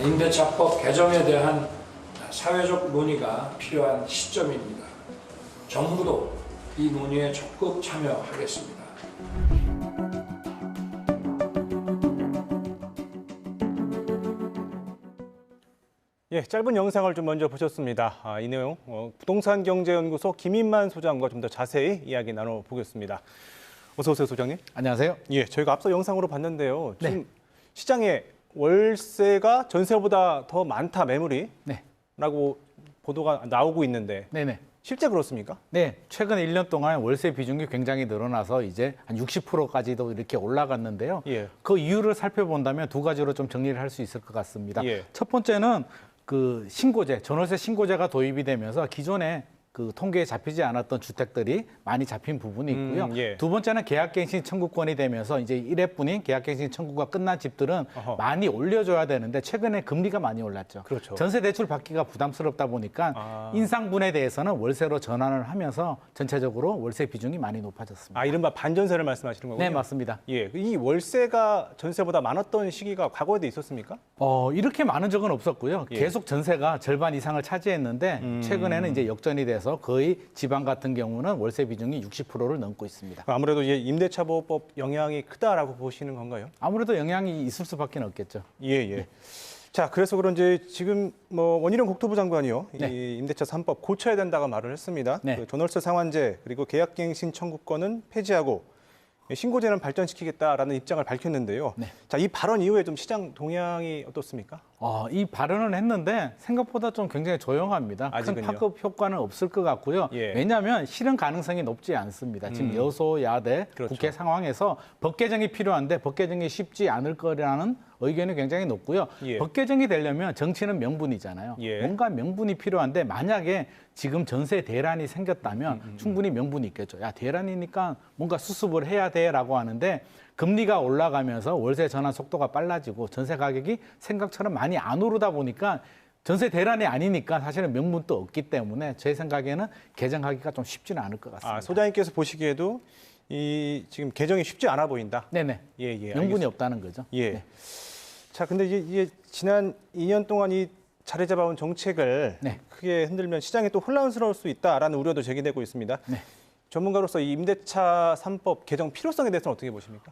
임대차법 개정에 대한 사회적 논의가 필요한 시점입니다. 정부도 이 논의에 적극 참여하겠습니다. 예, 짧은 영상을 좀 먼저 보셨습니다. 이 내용 부동산경제연구소 김인만 소장과 좀 더 자세히 이야기 나눠보겠습니다. 어서 오세요, 소장님. 안녕하세요. 예, 저희가 앞서 영상으로 봤는데요. 지금 시장에 월세가 전세보다 더 많다, 매물이. 네. 라고 보도가 나오고 있는데 네네. 실제 그렇습니까? 네, 최근 1년 동안 월세 비중이 굉장히 늘어나서 이제 한 60%까지도 이렇게 올라갔는데요. 예. 그 이유를 살펴본다면 두 가지로 좀 정리를 할 수 있을 것 같습니다. 예. 첫 번째는 그 신고제, 전월세 신고제가 도입이 되면서 기존에 그 통계에 잡히지 않았던 주택들이 많이 잡힌 부분이 있고요. 예. 두 번째는 계약갱신 청구권이 되면서 이제 1회뿐인 계약갱신 청구가 끝난 집들은 어허. 많이 올려줘야 되는데 최근에 금리가 많이 올랐죠. 그렇죠. 전세 대출 받기가 부담스럽다 보니까 인상분에 대해서는 월세로 전환을 하면서 전체적으로 월세 비중이 많이 높아졌습니다. 이른바 반전세를 말씀하시는 거군요. 네, 맞습니다. 예, 이 월세가 전세보다 많았던 시기가 과거에도 있었습니까? 이렇게 많은 적은 없었고요. 예. 계속 전세가 절반 이상을 차지했는데 최근에는 이제 역전이 돼서 거의 지방 같은 경우는 월세 비중이 60%를 넘고 있습니다. 아무래도 임대차보호법 영향이 크다라고 보시는 건가요? 아무래도 영향이 있을 수밖에 없겠죠. 예, 예. 자, 그래서 그런지 지금 원희룡 국토부 장관이요, 네. 이 임대차 3법 고쳐야 된다고 말을 했습니다. 네. 그 전월세 상환제 그리고 계약갱신 청구권은 폐지하고 신고제는 발전시키겠다라는 입장을 밝혔는데요. 네. 자, 이 발언 이후에 좀 시장 동향이 어떻습니까? 이 발언을 했는데 생각보다 좀 굉장히 조용합니다. 아직은요? 큰 파급 효과는 없을 것 같고요. 예. 왜냐하면 실현 가능성이 높지 않습니다. 지금 여소야대 그렇죠. 국회 상황에서 법 개정이 필요한데 법 개정이 쉽지 않을 거라는 의견이 굉장히 높고요. 예. 법 개정이 되려면 정치는 명분이잖아요. 예. 뭔가 명분이 필요한데 만약에 지금 전세 대란이 생겼다면 충분히 명분이 있겠죠. 야, 대란이니까 뭔가 수습을 해야 돼라고 하는데 금리가 올라가면서 월세 전환 속도가 빨라지고 전세 가격이 생각처럼 많이 안 오르다 보니까 전세 대란이 아니니까 사실은 명분도 없기 때문에 제 생각에는 개정하기가 좀 쉽지는 않을 것 같습니다. 소장님께서 보시기에도 이 지금 개정이 쉽지 않아 보인다. 네네. 예, 예. 명분이 알겠습니다. 없다는 거죠. 예. 네. 자, 근데 이게 지난 2년 동안 이 자리 잡아온 정책을 네. 크게 흔들면 시장이 또 혼란스러울 수 있다라는 우려도 제기되고 있습니다. 네. 전문가로서 이 임대차 3법 개정 필요성에 대해서는 어떻게 보십니까?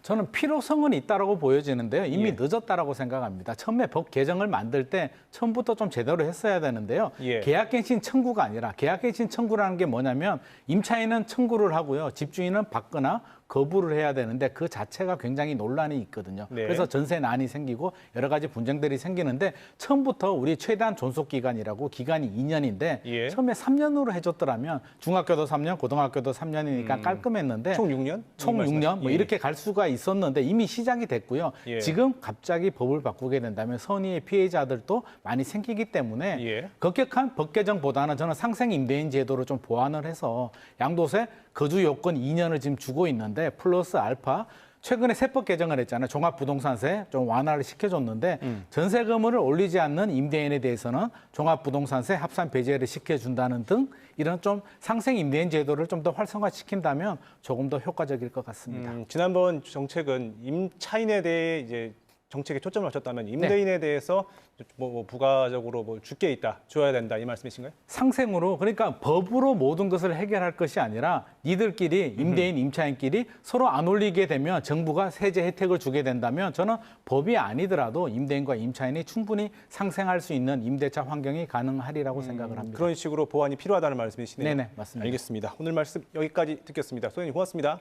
저는 필요성은 있다라고 보여지는데요. 이미 예. 늦었다라고 생각합니다. 처음에 법 개정을 만들 때 처음부터 좀 제대로 했어야 되는데요. 예. 계약갱신 청구가 아니라 계약갱신 청구라는 게 뭐냐면 임차인은 청구를 하고요. 집주인은 받거나 거부를 해야 되는데 그 자체가 굉장히 논란이 있거든요. 네. 그래서 전세난이 생기고 여러 가지 분쟁들이 생기는데 처음부터 우리 최대한 존속기간이라고 기간이 2년인데 예. 처음에 3년으로 해줬더라면 중학교도 3년, 고등학교도 3년이니까 깔끔했는데 총 6년? 총 6년 뭐 예. 이렇게 갈 수가 있었는데 이미 시작이 됐고요. 예. 지금 갑자기 법을 바꾸게 된다면 선의의 피해자들도 많이 생기기 때문에 예. 급격한 법 개정보다는 저는 상생 임대인 제도를 좀 보완을 해서 양도세 거주 요건 2년을 지금 주고 있는데 플러스 알파 최근에 세법 개정을 했잖아요. 종합부동산세 좀 완화를 시켜줬는데 전세금을 올리지 않는 임대인에 대해서는 종합부동산세 합산 배제를 시켜준다는 등 이런 좀 상생 임대인 제도를 좀 더 활성화시킨다면 조금 더 효과적일 것 같습니다. 지난번 정책은 임차인에 대해 이제 정책에 초점을 맞췄다면 임대인에 대해서 부가적으로 줄 게 있다, 줘야 된다 이 말씀이신가요? 상생으로 그러니까 법으로 모든 것을 해결할 것이 아니라 니들끼리 임대인, 임차인끼리 서로 안 올리게 되면 정부가 세제 혜택을 주게 된다면 저는 법이 아니더라도 임대인과 임차인이 충분히 상생할 수 있는 임대차 환경이 가능하리라고 생각을 합니다. 그런 식으로 보완이 필요하다는 말씀이시네요. 네네, 맞습니다. 알겠습니다. 오늘 말씀 여기까지 듣겠습니다. 소장님 고맙습니다.